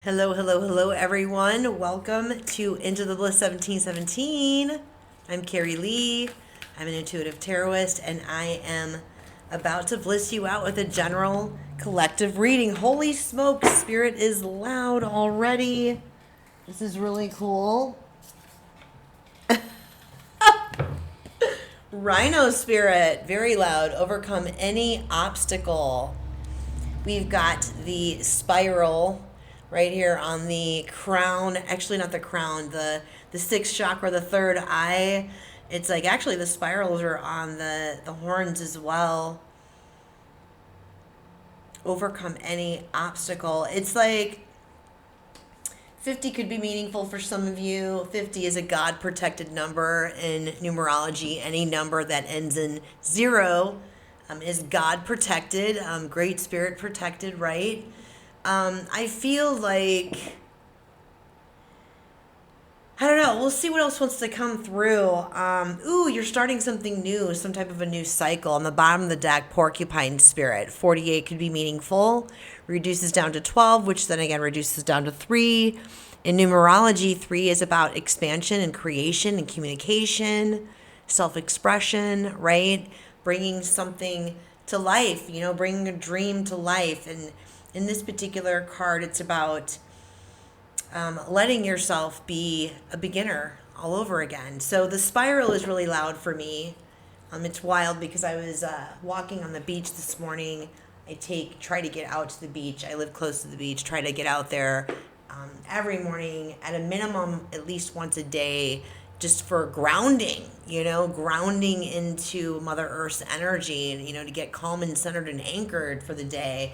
Hello, hello, hello, everyone. Welcome to Into the Bliss 1717. I'm Carrie Lee. I'm an intuitive tarotist, and I am about to bliss you out with a general collective reading. Holy smoke, spirit is loud already. This is really cool. Rhino spirit, very loud. Overcome any obstacle. We've got the spiral right here on the crown. Actually, not the crown, the sixth chakra, the third eye. It's like actually the spirals are on the horns as well. Overcome any obstacle. It's like 50 could be meaningful for some of you. 50 is a God protected number in numerology. Any number that ends in zero is God protected, great spirit protected, right? I feel like, I don't know. We'll see what else wants to come through. Ooh, you're starting something new, some type of a new cycle. On the bottom of the deck, porcupine spirit. 48 could be meaningful. Reduces down to 12, which then again reduces down to 3. In numerology, 3 is about expansion and creation and communication, self-expression, right? Bringing something to life, bringing a dream to life. And in this particular card, it's about letting yourself be a beginner all over again. So the spiral is really loud for me. It's wild because I was walking on the beach this morning. Try to get out to the beach. I live close to the beach. Try to get out there every morning at a minimum, at least once a day, just for grounding, grounding into Mother Earth's energy, to get calm and centered and anchored for the day.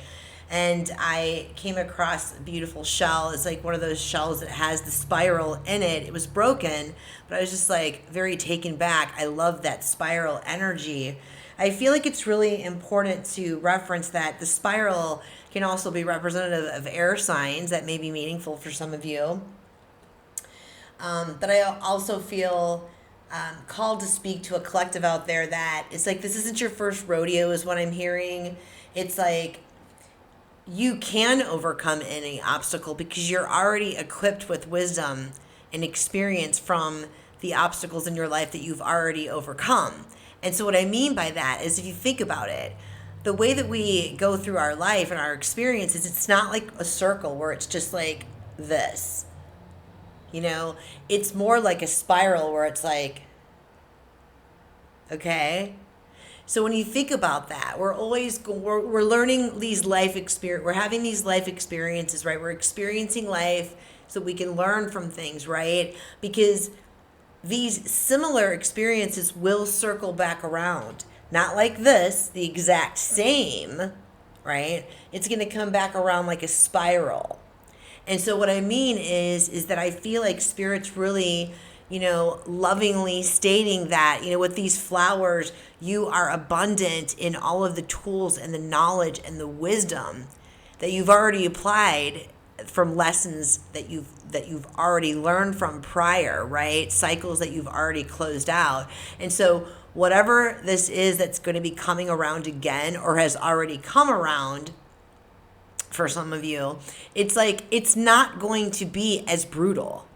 And I came across a beautiful shell. It's like one of those shells that has the spiral in it. It was broken, but I was just like very taken back. I love that spiral energy. I feel like it's really important to reference that the spiral can also be representative of air signs that may be meaningful for some of you. But I also feel called to speak to a collective out there that it's like this isn't your first rodeo is what I'm hearing. It's like you can overcome any obstacle because you're already equipped with wisdom and experience from the obstacles in your life that you've already overcome. And so what I mean by that is if you think about it, the way that we go through our life and our experiences, it's not like a circle where it's just like this. It's more like a spiral where it's like, okay. So when you think about that, we're learning these life experience. We're having these life experiences, right? We're experiencing life so we can learn from things, right? Because these similar experiences will circle back around. Not like this, the exact same, right? It's going to come back around like a spiral. And so what I mean is that I feel like Spirit's really, lovingly stating that, with these flowers, you are abundant in all of the tools and the knowledge and the wisdom that you've already applied from lessons that you've already learned from prior, right? Cycles that you've already closed out. And so whatever this is that's going to be coming around again or has already come around for some of you, it's like it's not going to be as brutal.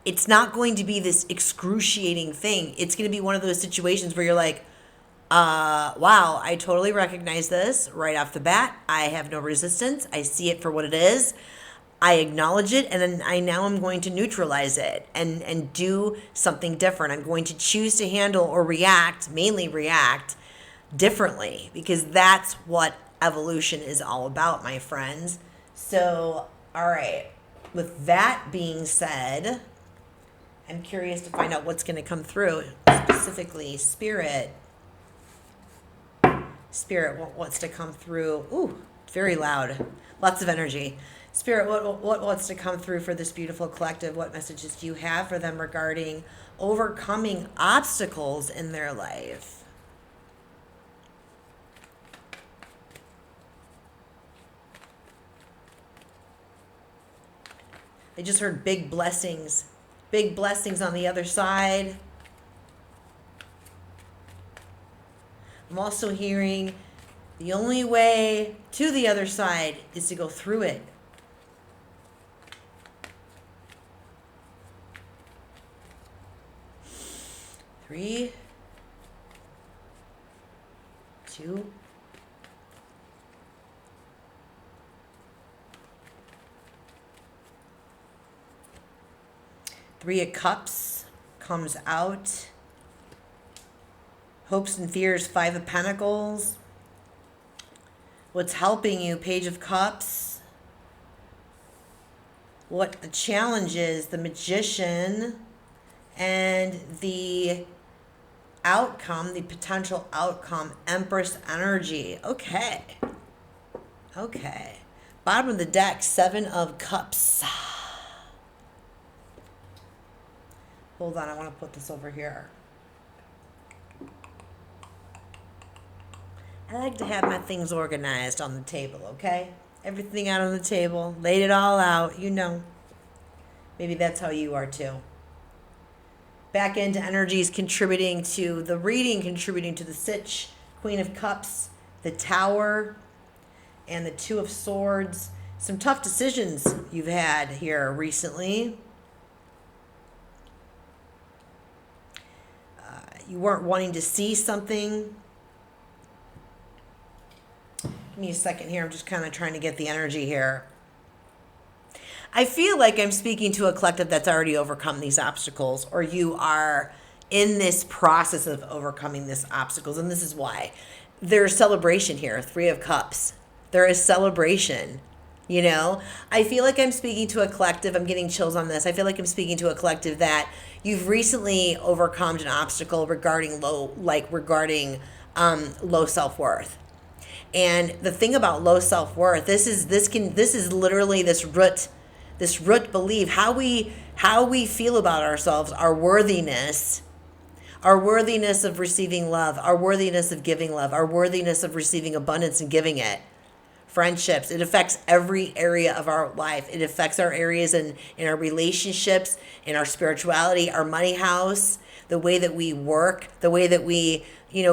It's not going to be this excruciating thing. It's going to be one of those situations where you're like, wow, I totally recognize this right off the bat. I have no resistance. I see it for what it is. I acknowledge it, and then I'm going to neutralize it and do something different. I'm going to choose to handle or mainly react differently, because that's what evolution is all about, my friends. So, all right. With that being said, I'm curious to find out what's going to come through, specifically Spirit. Spirit, what wants to come through? Ooh, very loud. Lots of energy. Spirit, what wants to come through for this beautiful collective? What messages do you have for them regarding overcoming obstacles in their life? I just heard big blessings. Big blessings on the other side. I'm also hearing the only way to the other side is to go through it. 3, 2, 3 of Cups comes out. Hopes and fears, 5 of Pentacles. What's helping you, Page of Cups. What the challenge is, the Magician, and the outcome, the potential outcome, Empress energy. Okay. Okay. Bottom of the deck, 7 of Cups. Hold on, I want to put this over here. I like to have my things organized on the table, okay? Everything out on the table, laid it all out, you know. Maybe that's how you are too. Back end energies contributing to the reading, contributing to the Sitch, Queen of Cups, the Tower, and the 2 of Swords. Some tough decisions you've had here recently. You weren't wanting to see something. Give me a second here. I'm just kind of trying to get the energy here. I feel like I'm speaking to a collective that's already overcome these obstacles, or you are in this process of overcoming these obstacles. And this is why. There's celebration here. 3 of Cups. There is celebration. You know, I feel like I'm speaking to a collective. I'm getting chills on this. I feel like I'm speaking to a collective that you've recently overcome an obstacle regarding low self-worth. And the thing about low self-worth, this is literally this root belief, how we feel about ourselves, our worthiness of receiving love, our worthiness of giving love, our worthiness of receiving abundance and giving it. Friendships, it affects every area of our life. It affects our areas in our relationships, in our spirituality, our money house, the way that we work, the way that we,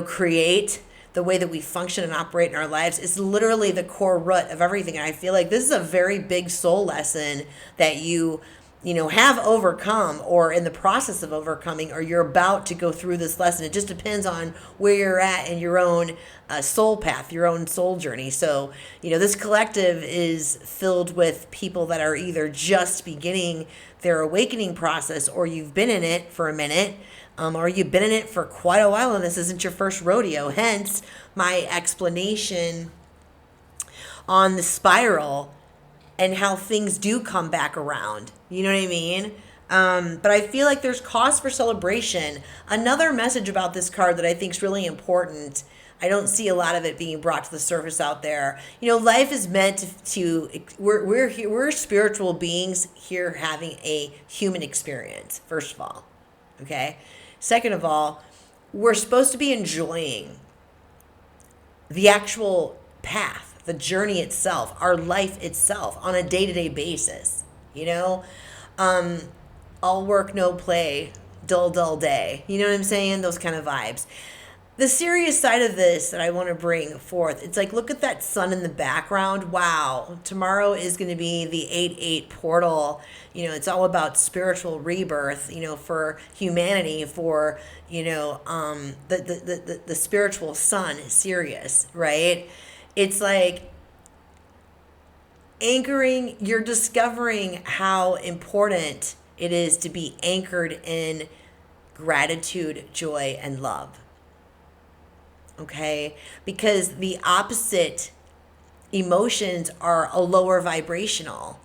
create, the way that we function and operate in our lives. It's literally the core root of everything. And I feel like this is a very big soul lesson that you have overcome, or in the process of overcoming, or you're about to go through this lesson. It just depends on where you're at in your own soul path, your own soul journey. So, this collective is filled with people that are either just beginning their awakening process, or you've been in it for a minute, or you've been in it for quite a while, and this isn't your first rodeo. Hence, my explanation on the spiral and how things do come back around. You know what I mean? But I feel like there's cause for celebration. Another message about this card that I think is really important, I don't see a lot of it being brought to the surface out there. Life is meant we're spiritual beings here having a human experience, first of all. Okay? Second of all, we're supposed to be enjoying the actual path, the journey itself, our life itself on a day-to-day basis. All work, no play, dull, dull day. You know what I'm saying? Those kind of vibes. The serious side of this that I want to bring forth, it's like, look at that sun in the background. Wow. Tomorrow is going to be the 8/8 portal. It's all about spiritual rebirth, for humanity, for, the spiritual sun, Sirius, right? It's like anchoring, you're discovering how important it is to be anchored in gratitude, joy, and love. Okay? Because the opposite emotions are a lower vibrational.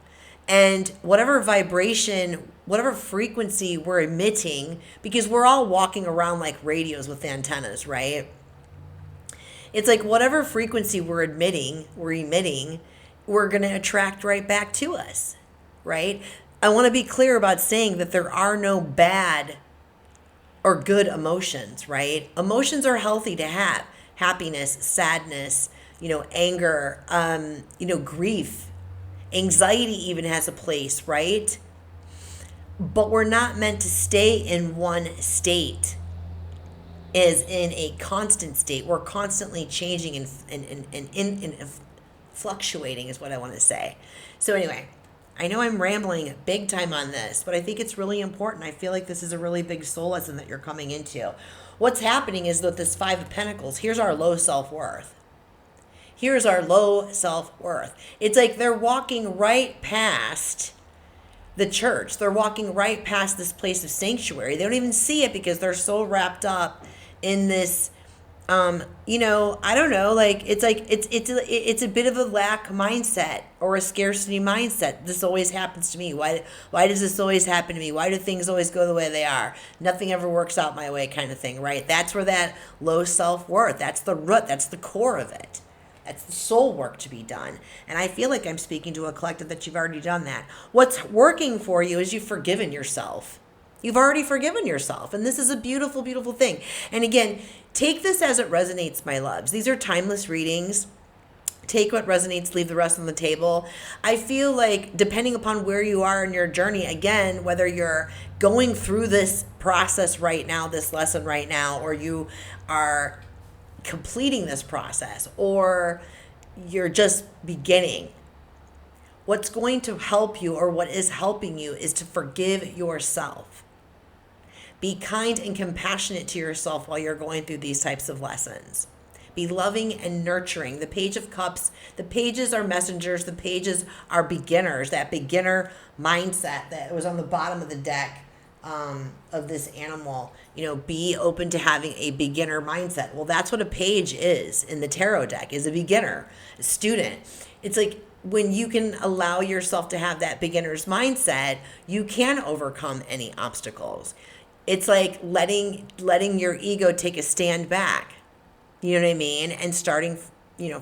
And whatever vibration, whatever frequency we're emitting, because we're all walking around like radios with antennas, right? It's like whatever frequency we're emitting, we're going to attract right back to us, right? I want to be clear about saying that there are no bad or good emotions, right? Emotions are healthy to have. Happiness, sadness, anger, grief, anxiety even has a place, right? But we're not meant to stay in one state as in a constant state. We're constantly changing and fluctuating is what I want to say. So anyway, I know I'm rambling big time on this, but I think it's really important. I feel like this is a really big soul lesson that you're coming into. What's happening is that this Five of Pentacles, here's our low self-worth. Here's our low self-worth. It's like they're walking right past the church. They're walking right past this place of sanctuary. They don't even see it because they're so wrapped up in this I don't know, it's a bit of a lack mindset or a scarcity mindset. This always happens to me. Why does this always happen to me? Why do things always go the way they are? Nothing ever works out my way kind of thing, right? That's where that low self-worth, that's the root, that's the core of it. That's the soul work to be done. And I feel like I'm speaking to a collective that you've already done that. What's working for you is you've forgiven yourself. You've already forgiven yourself. And this is a beautiful, beautiful thing. And again, take this as it resonates, my loves. These are timeless readings. Take what resonates, leave the rest on the table. I feel like depending upon where you are in your journey, again, whether you're going through this process right now, this lesson right now, or you are completing this process, or you're just beginning, what's going to help you, or what is helping you, is to forgive yourself. Be kind and compassionate to yourself while you're going through these types of lessons. Be loving and nurturing. The Page of Cups, the pages are messengers, the pages are beginners, that beginner mindset that was on the bottom of the deck of this animal. Be open to having a beginner mindset. Well, that's what a page is in the tarot deck, is a beginner, a student. It's like when you can allow yourself to have that beginner's mindset, you can overcome any obstacles. It's like letting your ego take a stand back. You know what I mean? And starting,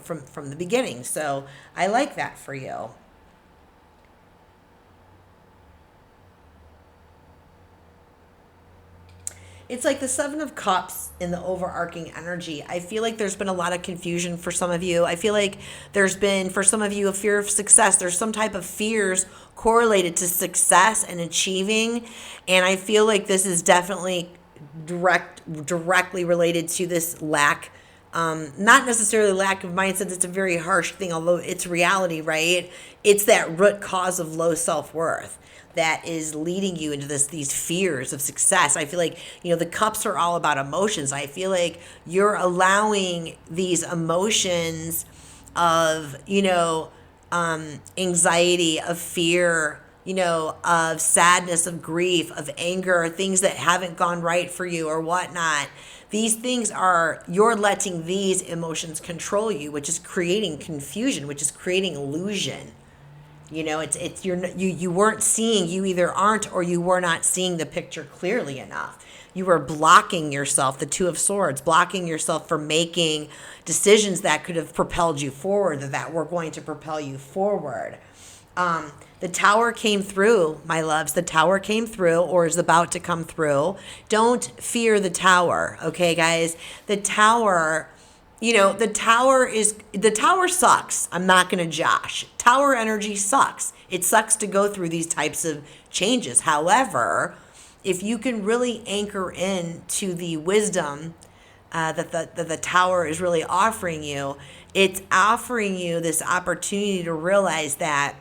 from the beginning. So I like that for you. It's like the Seven of Cups in the overarching energy. I feel like there's been a lot of confusion for some of you. I feel like there's been, for some of you, a fear of success. There's some type of fears correlated to success and achieving. And I feel like this is definitely directly related to this lack, not necessarily lack of mindset. It's a very harsh thing, although it's reality, right? It's that root cause of low self-worth that is leading you into these fears of success. I feel like, the cups are all about emotions. I feel like you're allowing these emotions of, anxiety, of fear, of sadness, of grief, of anger, things that haven't gone right for you or whatnot. These things you're letting these emotions control you, which is creating confusion, which is creating illusion. You weren't seeing, you either aren't or you were not seeing the picture clearly enough. You were blocking yourself, the Two of Swords, blocking yourself from making decisions that could have propelled you forward, that were going to propel you forward. The Tower came through, my loves. The Tower came through, or is about to come through. Don't fear the Tower, okay, guys? The Tower... the tower sucks. I'm not going to josh. Tower energy sucks. It sucks to go through these types of changes. However, if you can really anchor in to the wisdom that the tower is really offering you, it's offering you this opportunity to realize that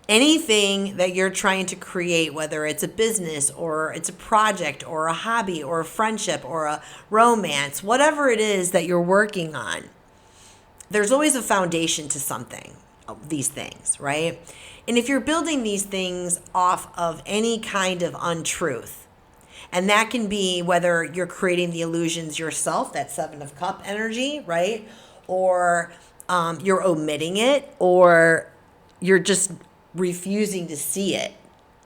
anything that you're trying to create, whether it's a business or it's a project or a hobby or a friendship or a romance, whatever it is that you're working on, there's always a foundation to something, these things, right? And if you're building these things off of any kind of untruth, and that can be whether you're creating the illusions yourself, that Seven of Cup energy, right? Or you're omitting it, or you're just refusing to see it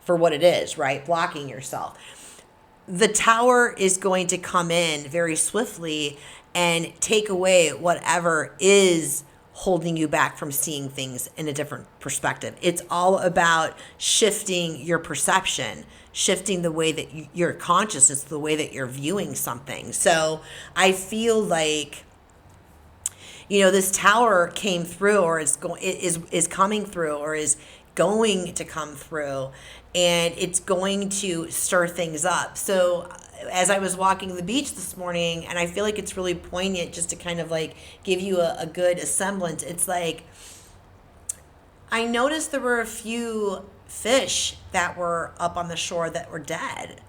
for what it is, right? Blocking yourself. The Tower is going to come in very swiftly and take away whatever is holding you back from seeing things in a different perspective. It's all about shifting your perception, shifting the way that your consciousness, the way that you're viewing something. So I feel like, this Tower came through, or is coming through, or is going to come through, and it's going to stir things up. So as I was walking the beach this morning, and I feel like it's really poignant just to kind of like give you a good semblance, it's like I noticed there were a few fish that were up on the shore that were dead.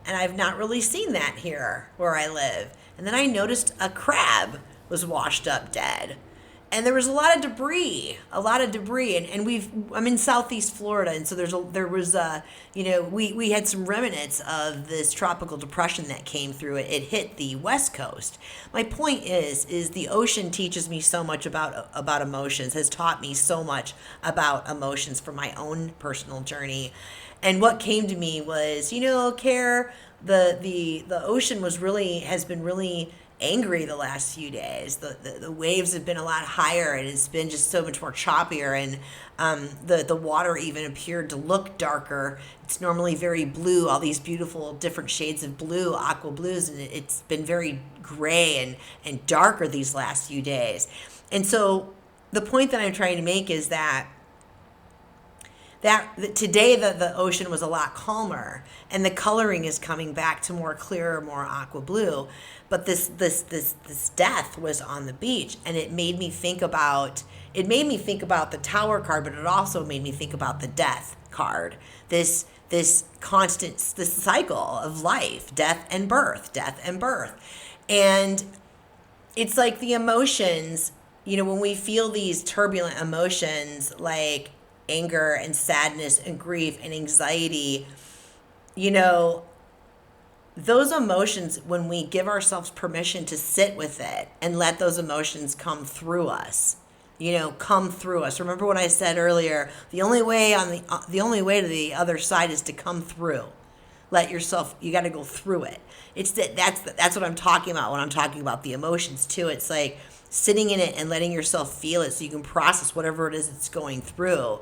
And I've not really seen that here where I live. And then I noticed a crab was washed up dead. And there was a lot of debris, and I'm in Southeast Florida, and so we had some remnants of this tropical depression that came through. It hit the West Coast. My point is the ocean teaches me so much about emotions, has taught me so much about emotions for my own personal journey. And what came to me was, Care, the ocean has been really angry the last few days. The waves have been a lot higher, and it's been just so much more choppier, and the water even appeared to look darker. It's normally very blue, all these beautiful different shades of blue, aqua blues, and it's been very gray and darker these last few days. And so the point that I'm trying to make is that today the ocean was a lot calmer, and the coloring is coming back to more clearer, more aqua blue. But this death was on the beach, and it made me think about the Tower card, but it also made me think about the Death card. This cycle of life, death and birth. And it's like the emotions, when we feel these turbulent emotions like anger and sadness and grief and anxiety, those emotions, when we give ourselves permission to sit with it and let those emotions come through us, Remember what I said earlier? The only way to the other side is to come through. You got to go through it. That's what I'm talking about when I'm talking about the emotions too. It's like sitting in it and letting yourself feel it so you can process whatever it is that's going through.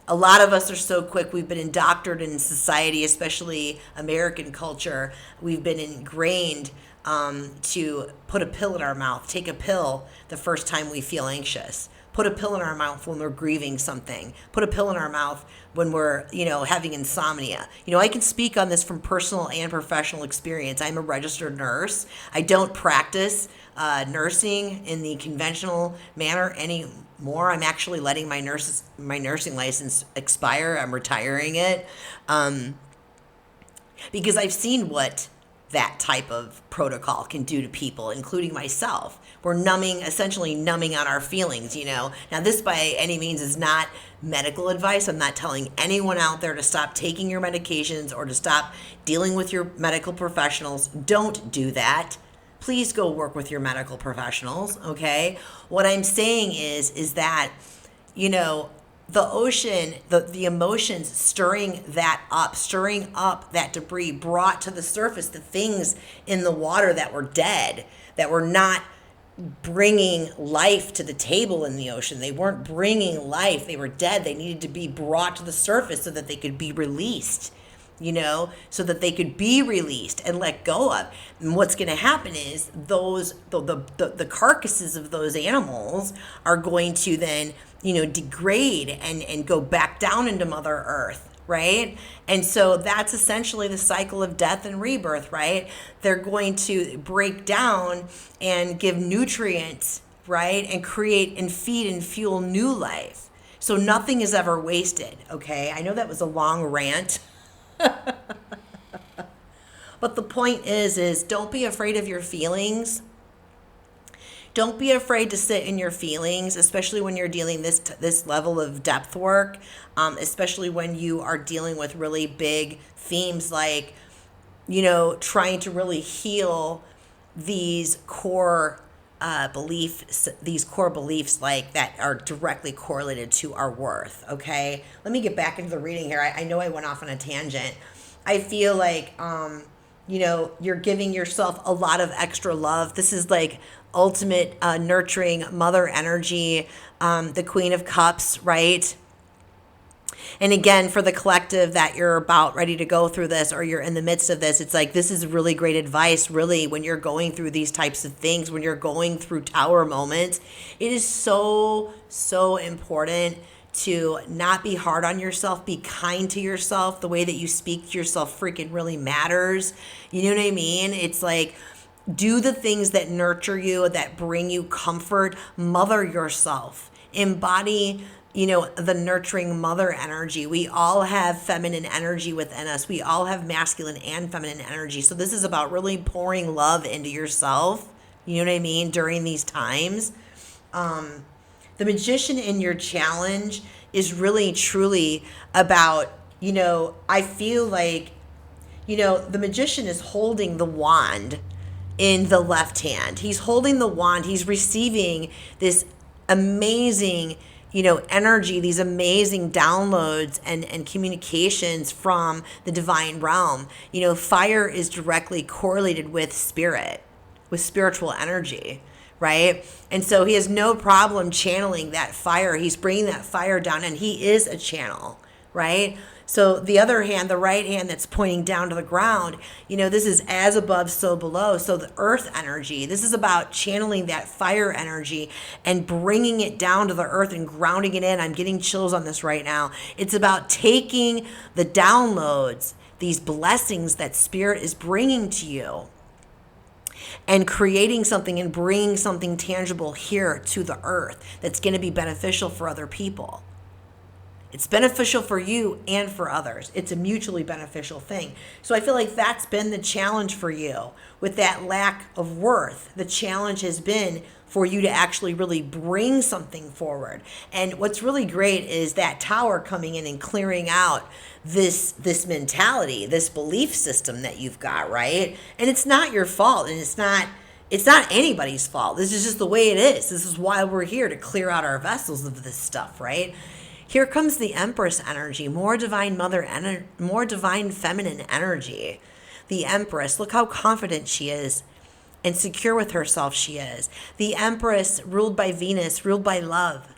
A lot of us are so quick. We've been indoctrinated in society, especially American culture. We've been ingrained to put a pill in our mouth, take a pill the first time we feel anxious, put a pill in our mouth when we're grieving something, put a pill in our mouth when we're, having insomnia. I can speak on this from personal and professional experience. I'm a registered nurse. I don't practice nursing in the conventional manner anymore. I'm actually letting my nursing license expire. I'm retiring it because I've seen what that type of protocol can do to people, including myself. We're essentially numbing on our feelings, Now, this by any means is not medical advice. I'm not telling anyone out there to stop taking your medications or to stop dealing with your medical professionals. Don't do that. Please go work with your medical professionals, okay? What I'm saying is that, the ocean, the emotions stirring up that debris brought to the surface the things in the water that were dead, that were not bringing life to the table in the ocean. They weren't bringing life. They were dead. They needed to be brought to the surface so that they could be released. So that they could be released and let go of. And what's going to happen is the carcasses of those animals are going to then, degrade and go back down into Mother Earth, right? And so that's essentially the cycle of death and rebirth, right? They're going to break down and give nutrients, right? And create and feed and fuel new life. So nothing is ever wasted, okay? I know that was a long rant. But the point is don't be afraid of your feelings. Don't be afraid to sit in your feelings, especially when you're dealing this level of depth work, especially when you are dealing with really big themes like, trying to really heal these core beliefs like that are directly correlated to our worth. Okay, let me get back into the reading here. I know I went off on a tangent. I feel like you're giving yourself a lot of extra love. This is like ultimate nurturing mother energy, the Queen of Cups, right? And again, for the collective that you're about ready to go through this or you're in the midst of this, it's like this is really great advice, really, when you're going through these types of things, when you're going through tower moments. It is so, so important to not be hard on yourself, be kind to yourself. The way that you speak to yourself freaking really matters. You know what I mean? It's like, do the things that nurture you, that bring you comfort, mother yourself. Embody the nurturing mother energy. We all have feminine energy within us. We all have masculine and feminine energy. So this is about really pouring love into yourself, you know what I mean, during these times. The magician in your challenge is really, truly about, I feel like, the magician is holding the wand in the left hand. He's holding the wand. He's receiving this amazing, energy, these amazing downloads and communications from the divine realm. Fire is directly correlated with spirit, with spiritual energy, right? And so he has no problem channeling that fire. He's bringing that fire down, and he is a channel, right? So the other hand, the right hand that's pointing down to the ground, this is as above, so below. So the earth energy, this is about channeling that fire energy and bringing it down to the earth and grounding it in. I'm getting chills on this right now. It's about taking the downloads, these blessings that spirit is bringing to you, and creating something and bringing something tangible here to the earth that's going to be beneficial for other people. It's beneficial for you and for others. It's a mutually beneficial thing. So I feel like that's been the challenge for you with that lack of worth. The challenge has been for you to actually really bring something forward. And what's really great is that tower coming in and clearing out this mentality, this belief system that you've got, right? And it's not your fault, and it's not anybody's fault. This is just the way it is. This is why we're here, to clear out our vessels of this stuff, right? Here comes the Empress energy, more divine more divine feminine energy. The Empress, look how confident she is and secure with herself she is. The Empress, ruled by Venus, ruled by love.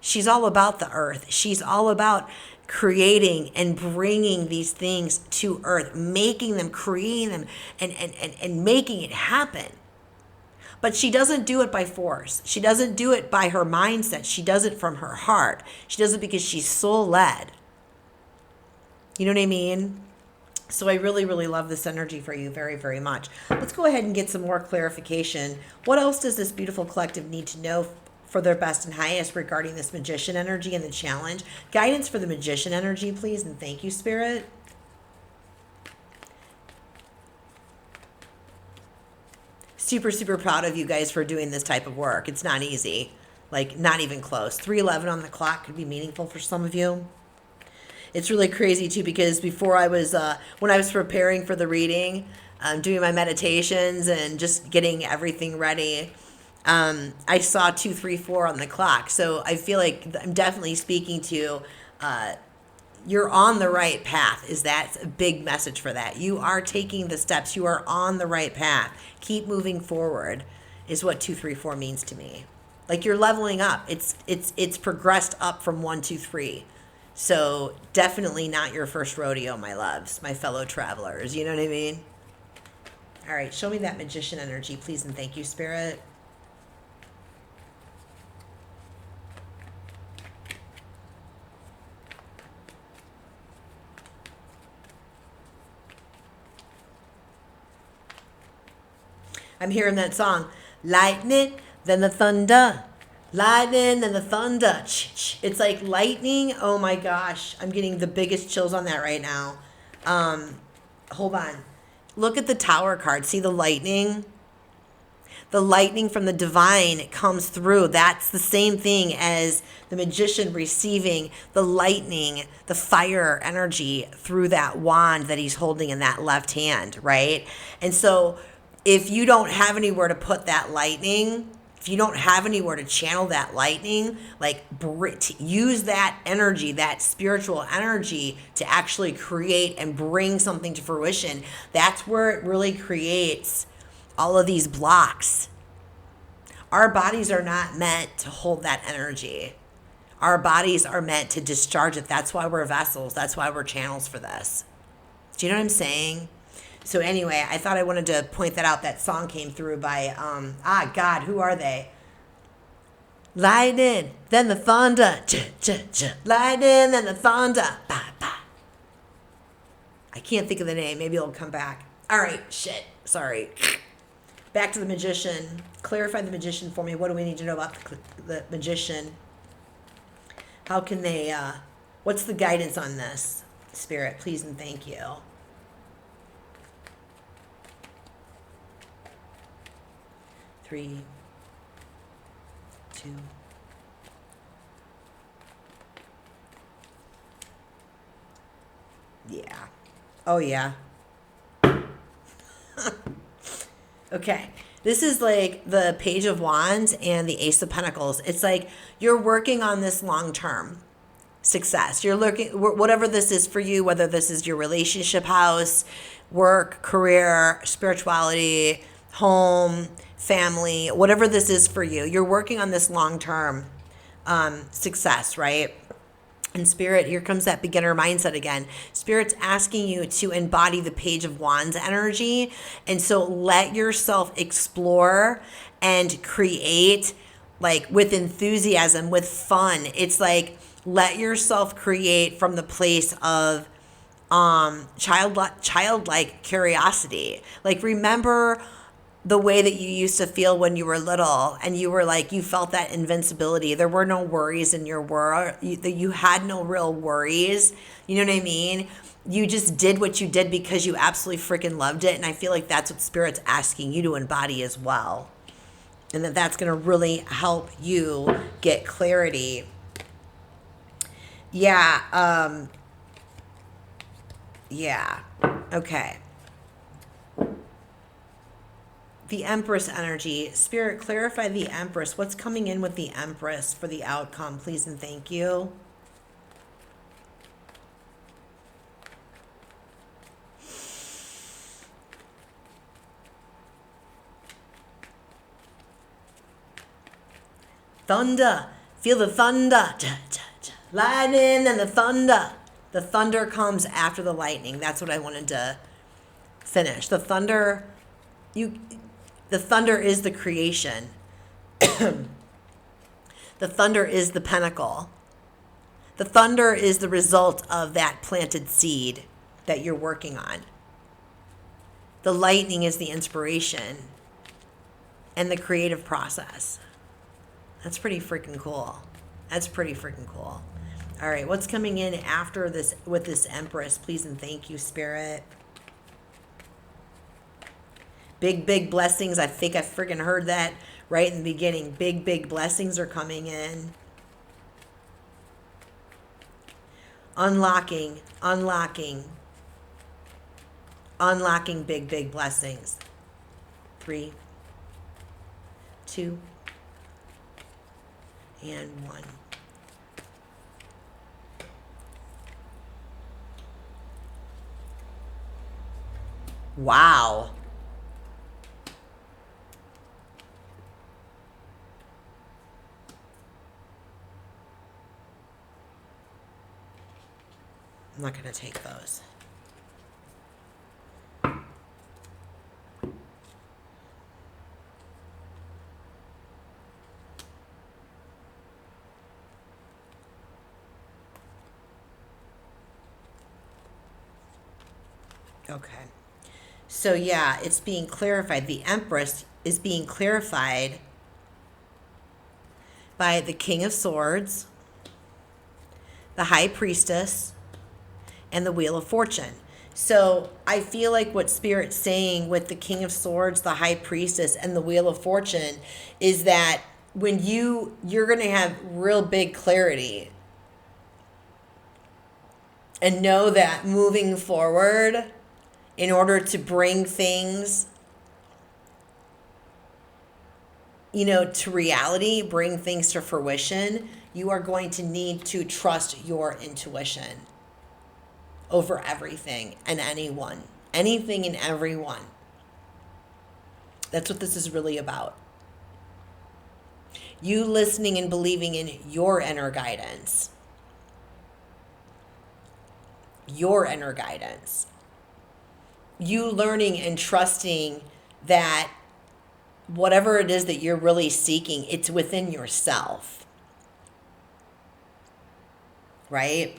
She's all about the earth. She's all about creating and bringing these things to earth, making them, creating them, and making it happen. But she doesn't do it by force. She doesn't do it by her mindset. She does it from her heart. She does it because she's soul-led. You know what I mean? So I really, really love this energy for you very, very much. Let's go ahead and get some more clarification. What else does this beautiful collective need to know for their best and highest regarding this magician energy and the challenge? Guidance for the magician energy, please, and thank you, Spirit. Super, super proud of you guys for doing this type of work. It's not easy, like not even close. 3:11 on the clock could be meaningful for some of you. It's really crazy too, because before I was, when I was preparing for the reading, doing my meditations and just getting everything ready, I saw 2:34 on the clock. So I feel like I'm definitely speaking to, you're on the right path. Is that a big message for that? You are taking the steps. You are on the right path. Keep moving forward is what 234 means to me. Like you're leveling up. It's progressed up from 1, 2, 3. So definitely not your first rodeo, my loves, my fellow travelers. You know what I mean? All right, show me that magician energy, please, and thank you, Spirit. I'm hearing that song, lightning, then the thunder, lightning, then the thunder. It's like lightning. Oh my gosh, I'm getting the biggest chills on that right now. Hold on. Look at the Tower card. See the lightning? The lightning from the divine comes through. That's the same thing as the magician receiving the lightning, the fire energy through that wand that he's holding in that left hand, right? And so if you don't have anywhere to put that lightning, if you don't have anywhere to channel that lightning, like use that energy, that spiritual energy to actually create and bring something to fruition. That's where it really creates all of these blocks. Our bodies are not meant to hold that energy. Our bodies are meant to discharge it. That's why we're vessels. That's why we're channels for this. Do you know what I'm saying? So anyway, I thought I wanted to point that out. That song came through by, God, who are they? Lightning, then the thunder. Lightning, then the thunder. Bah, bah. I can't think of the name. Maybe it'll come back. All right, shit. Sorry. Back to the magician. Clarify the magician for me. What do we need to know about the magician? How can they, what's the guidance on this, Spirit? Please and thank you. Three, two. Yeah. Oh, yeah. Okay. This is like the Page of Wands and the Ace of Pentacles. It's like you're working on this long-term success. You're looking, whatever this is for you, whether this is your relationship house, work, career, spirituality, home, family, whatever this is for you, you're working on this long-term success, right? And Spirit, here comes that beginner mindset again. Spirit's asking you to embody the Page of Wands energy. And so let yourself explore and create like with enthusiasm, with fun. It's like let yourself create from the place of childlike curiosity. Like remember the way that you used to feel when you were little and you were like, you felt that invincibility. There were no worries in your world. You had no real worries. You know what I mean? You just did what you did because you absolutely freaking loved it. And I feel like that's what Spirit's asking you to embody as well. And that's going to really help you get clarity. Yeah. Yeah. Okay. The Empress energy. Spirit, clarify the Empress. What's coming in with the Empress for the outcome, please and thank you. Thunder. Feel the thunder. Lightning and the thunder. The thunder comes after the lightning. That's what I wanted to finish. The thunder, the thunder is the creation. The thunder is the pinnacle. The thunder is the result of that planted seed that you're working on. The lightning is the inspiration and the creative process. That's pretty freaking cool. That's pretty freaking cool. All right, what's coming in after this with this Empress? Please and thank you, Spirit. Big, big blessings. I think I freaking heard that right in the beginning. Big, big blessings are coming in. Unlocking, unlocking, unlocking big, big blessings. 3, 2, and 1. Wow. I'm not going to take those. Okay. So yeah, it's being clarified. The Empress is being clarified by the King of Swords, the High Priestess, and the Wheel of Fortune. So I feel like what Spirit's saying with the King of Swords, the High Priestess, and the Wheel of Fortune is that when you're going to have real big clarity and know that moving forward, in order to bring things, to reality, bring things to fruition, you are going to need to trust your intuition over everything and anyone, anything and everyone. That's what this is really about. You listening and believing in your inner guidance. Your inner guidance. You learning and trusting that whatever it is that you're really seeking, it's within yourself. Right?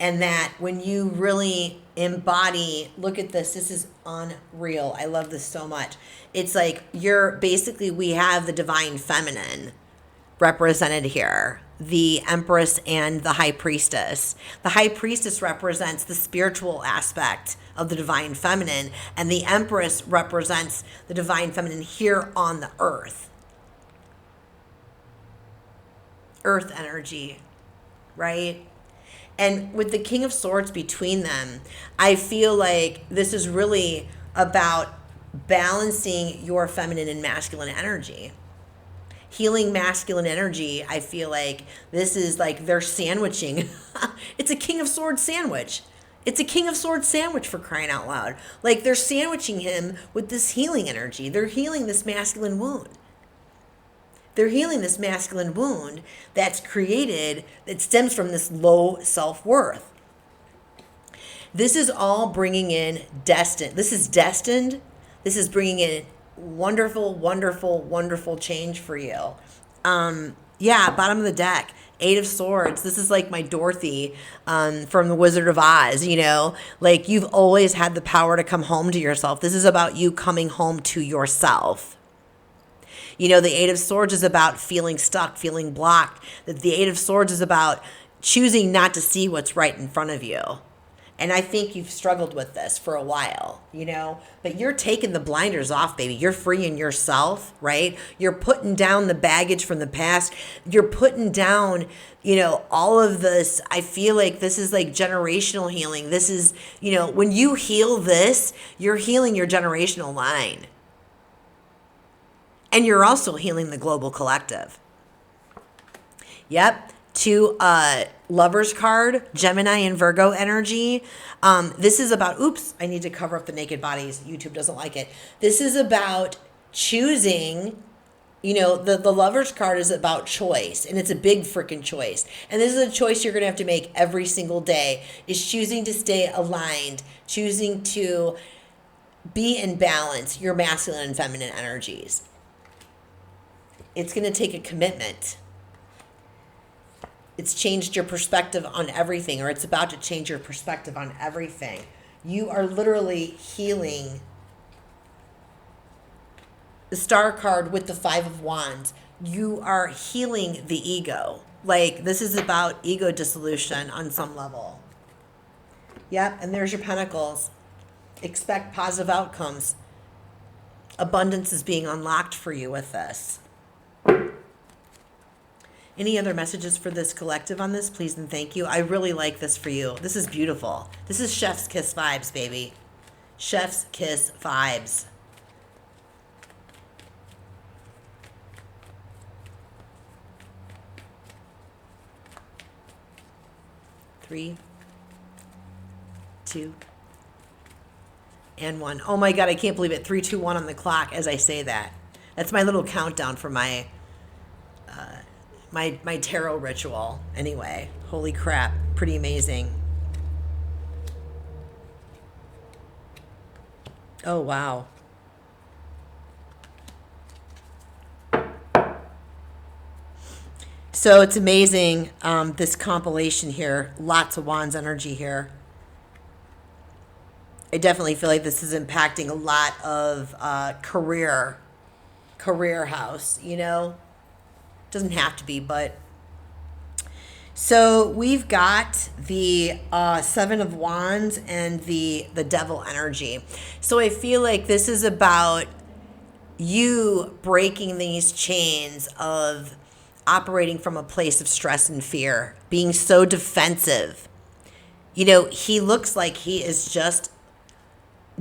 And that when you really embody, look at this is unreal. I love this so much. It's like we have the divine feminine represented here. the Empress and the High Priestess. The High Priestess represents the spiritual aspect of the Divine Feminine, and the Empress represents the Divine Feminine here on the earth. Earth energy, right? And with the King of Swords between them, I feel like this is really about balancing your feminine and masculine energy. Healing masculine energy, I feel like this is like they're sandwiching. It's a King of Swords sandwich. It's a King of Swords sandwich, for crying out loud. Like they're sandwiching him with this healing energy. They're healing this masculine wound. They're healing this masculine wound that's created, that stems from this low self-worth. This is all bringing in destined. This is destined. This is bringing in wonderful, wonderful, wonderful change for you. Bottom of the deck, 8 of Swords. This is like my Dorothy from The Wizard of Oz, you know? Like you've always had the power to come home to yourself. This is about you coming home to yourself. You know, the 8 of Swords is about feeling stuck, feeling blocked. The 8 of Swords is about choosing not to see what's right in front of you. And I think you've struggled with this for a while, you know, but you're taking the blinders off, baby. You're freeing yourself, right? You're putting down the baggage from the past. You're putting down, you know, all of this. I feel like this is like generational healing. This is, you know, when you heal this, you're healing your generational line. And you're also healing the global collective. Yep. 2 Lovers card, Gemini and Virgo energy. This is about, I need to cover up the naked bodies. YouTube doesn't like it. This is about choosing, you know, the Lovers card is about choice, and it's a big freaking choice. And this is a choice you're going to have to make every single day, is choosing to stay aligned, choosing to be in balance, your masculine and feminine energies. It's going to take a commitment. It's changed your perspective on everything, or it's about to change your perspective on everything. You are literally healing. The Star card with the 5 of Wands. You are healing the ego. Like, this is about ego dissolution on some level. Yep, and there's your Pentacles. Expect positive outcomes. Abundance is being unlocked for you with this. Any other messages for this collective on this, please and thank you. I really like this for you. This is beautiful. This is Chef's Kiss vibes, baby. Chef's Kiss vibes. Three, 2, and 1. Oh my God, I can't believe it. 3, 2, 1 on the clock as I say that. That's my little countdown for my my tarot ritual. Anyway, holy crap, pretty amazing. Oh, wow. So it's amazing, this compilation here. Lots of Wands energy here. I definitely feel like this is impacting a lot of career house, you know? Doesn't have to be, but. So we've got the 7 of Wands and the Devil energy. So I feel like this is about you breaking these chains of operating from a place of stress and fear, being so defensive. You know, he looks like he is just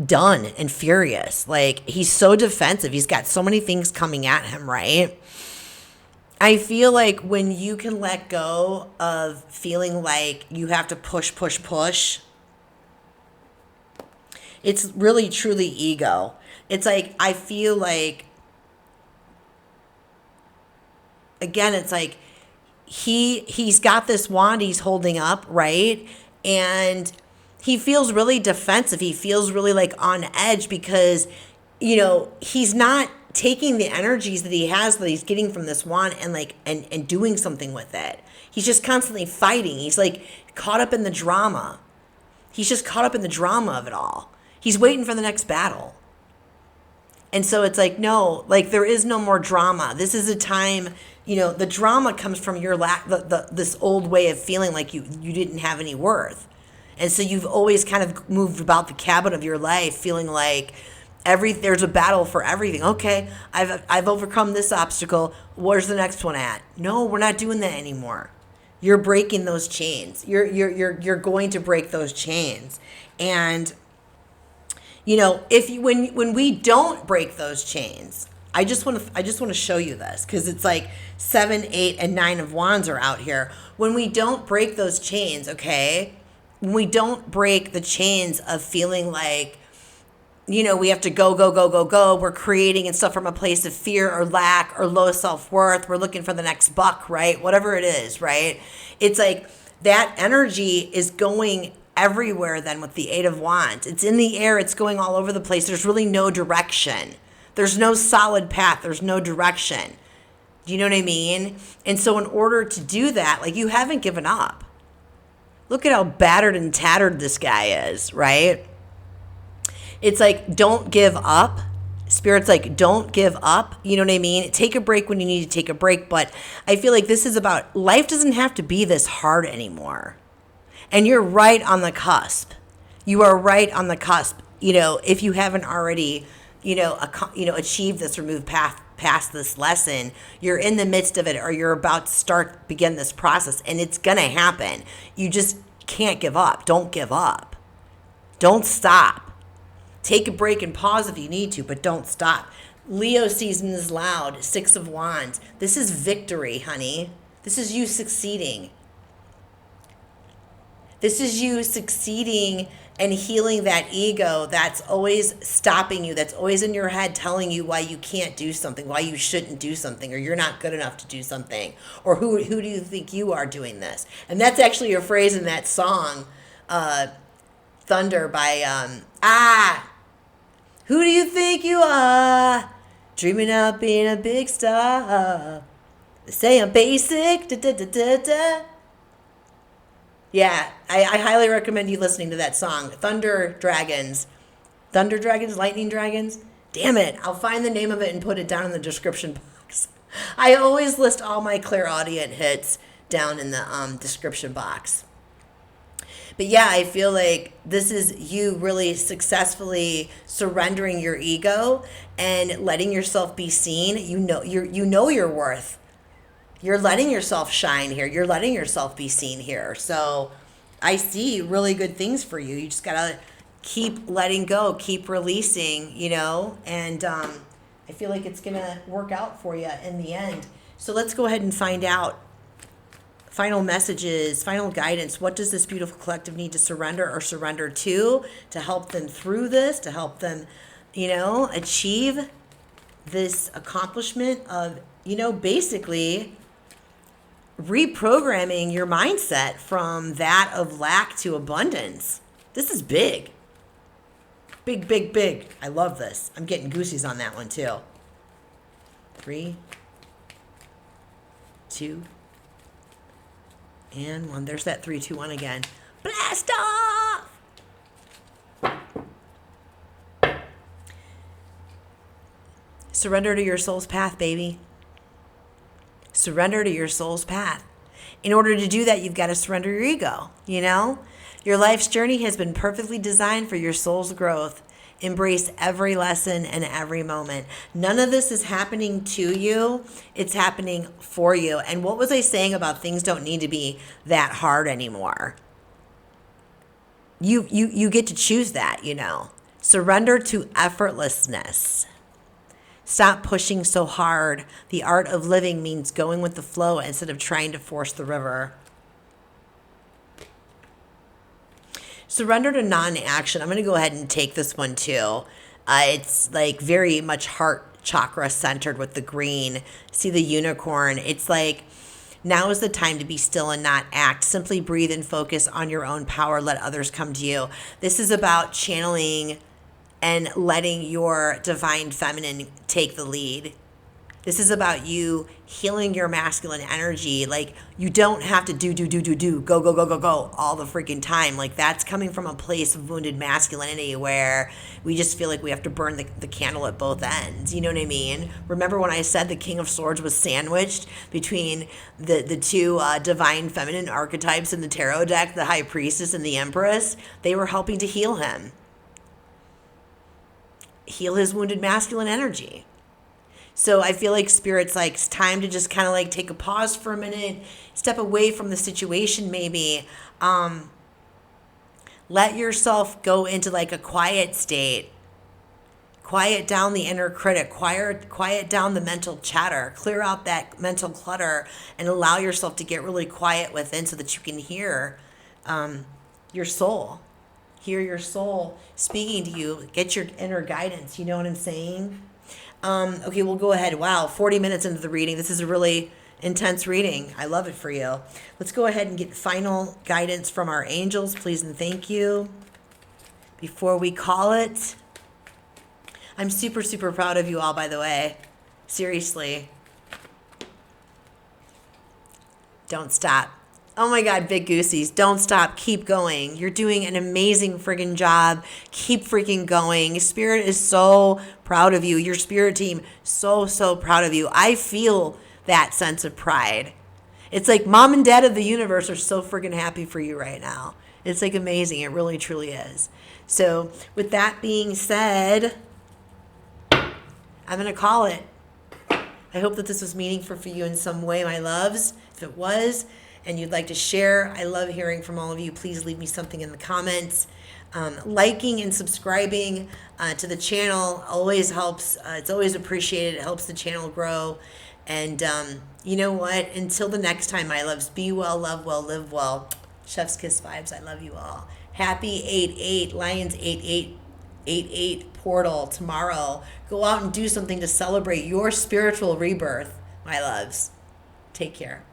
done and furious. Like, he's so defensive. He's got so many things coming at him, right? I feel like when you can let go of feeling like you have to push, it's really truly ego. It's like, I feel like, again, it's like he's got this wand he's holding up, right? And he feels really defensive. He feels really like on edge because, you know, he's not taking the energies that he has, that he's getting from this wand, and like and doing something with it. He's just constantly fighting. He's like caught up in the drama. He's just caught up in the drama of it all. He's waiting for the next battle. And so it's like, no, like there is no more drama. This is a time The drama comes from your lack, this old way of feeling like you didn't have any worth. And so you've always kind of moved about the cabin of your life feeling like there's a battle for everything. Okay, I've overcome this obstacle. Where's the next one at? No, we're not doing that anymore. You're breaking those chains. You're going to break those chains. And when we don't break those chains, I just want to show you this, because it's like 7, 8, and 9 of Wands are out here. When we don't break those chains, okay, when we don't break the chains of feeling like, we have to go, go, go, go, go. We're creating and stuff from a place of fear or lack or low self-worth. We're looking for the next buck, right? Whatever it is, right? It's like that energy is going everywhere then with the 8 of Wands. It's in the air. It's going all over the place. There's really no direction. There's no solid path. There's no direction. Do you know what I mean? And so in order to do that, like, you haven't given up. Look at how battered and tattered this guy is, right? It's like, don't give up. Spirit's like, don't give up. You know what I mean? Take a break when you need to take a break. But I feel like this is about, life doesn't have to be this hard anymore. And you're right on the cusp. You are right on the cusp. If you haven't already, achieved this or moved past this lesson, you're in the midst of it, or you're about to begin this process, and it's going to happen. You just can't give up. Don't give up. Don't stop. Take a break and pause if you need to, but don't stop. Leo season is loud. 6 of Wands. This is victory, honey. This is you succeeding. This is you succeeding and healing that ego that's always stopping you, that's always in your head telling you why you can't do something, why you shouldn't do something, or you're not good enough to do something, or who do you think you are doing this? And that's actually a phrase in that song, Thunder by, who do you think you are? Dreaming of being a big star. They say I'm basic, da-da-da-da-da. Yeah, I highly recommend you listening to that song. Thunder Dragons, Lightning Dragons. Damn it, I'll find the name of it and put it down in the description box. I always list all my Clairaudience hits down in the description box. But yeah, I feel like this is you really successfully surrendering your ego and letting yourself be seen. You know your worth. You're letting yourself shine here. You're letting yourself be seen here. So I see really good things for you. You just got to keep letting go, keep releasing, and I feel like it's going to work out for you in the end. So let's go ahead and find out. Final messages, final guidance. What does this beautiful collective need to surrender or surrender to help them through this, to help them, achieve this accomplishment of, basically reprogramming your mindset from that of lack to abundance. This is big. Big, big, big. I love this. I'm getting goosies on that one too. 3, 2, and 1. There's that 3, 2, 1 again. Blast off! Surrender to your soul's path, baby. Surrender to your soul's path. In order to do that, you've got to surrender your ego, Your life's journey has been perfectly designed for your soul's growth. Embrace every lesson and every moment. None of this is happening to you. It's happening for you. And what was I saying about things don't need to be that hard anymore? You get to choose that, Surrender to effortlessness. Stop pushing so hard. The art of living means going with the flow instead of trying to force the river. Surrender to non-action. I'm going to go ahead and take this one too. It's like very much heart chakra centered with the green. See the unicorn. It's like, now is the time to be still and not act. Simply breathe and focus on your own power. Let others come to you. This is about channeling and letting your divine feminine take the lead. This is about you healing your masculine energy. Like, you don't have to do, go all the freaking time. Like, that's coming from a place of wounded masculinity where we just feel like we have to burn the candle at both ends. You know what I mean? Remember when I said the King of Swords was sandwiched between the two divine feminine archetypes in the tarot deck, the High Priestess and the Empress? They were helping to heal him. Heal his wounded masculine energy. So I feel like Spirit's like, it's time to just kind of like take a pause for a minute, step away from the situation maybe. Let yourself go into like a quiet state. Quiet down the inner critic, quiet down the mental chatter, clear out that mental clutter, and allow yourself to get really quiet within so that you can hear your soul. Hear your soul speaking to you. Get your inner guidance. You know what I'm saying? Okay, we'll go ahead. Wow, 40 minutes into the reading. This is a really intense reading. I love it for you. Let's go ahead and get final guidance from our angels, please and thank you. Before we call it. I'm super, super proud of you all, by the way. Seriously. Don't stop. Oh my God, big goosies. Don't stop. Keep going. You're doing an amazing friggin' job. Keep freaking going. Spirit is so proud of you. Your spirit team, so, so proud of you. I feel that sense of pride. It's like mom and dad of the universe are so friggin' happy for you right now. It's like amazing. It really, truly is. So with that being said, I'm going to call it. I hope that this was meaningful for you in some way, my loves. If it was, and you'd like to share, I love hearing from all of you. Please leave me something in the comments. Liking and subscribing to the channel always helps. It's always appreciated. It helps the channel grow. And you know what? Until the next time, my loves, be well, love well, live well. Chef's Kiss vibes. I love you all. Happy 8/8, Lions 8/8 portal tomorrow. Go out and do something to celebrate your spiritual rebirth, my loves. Take care.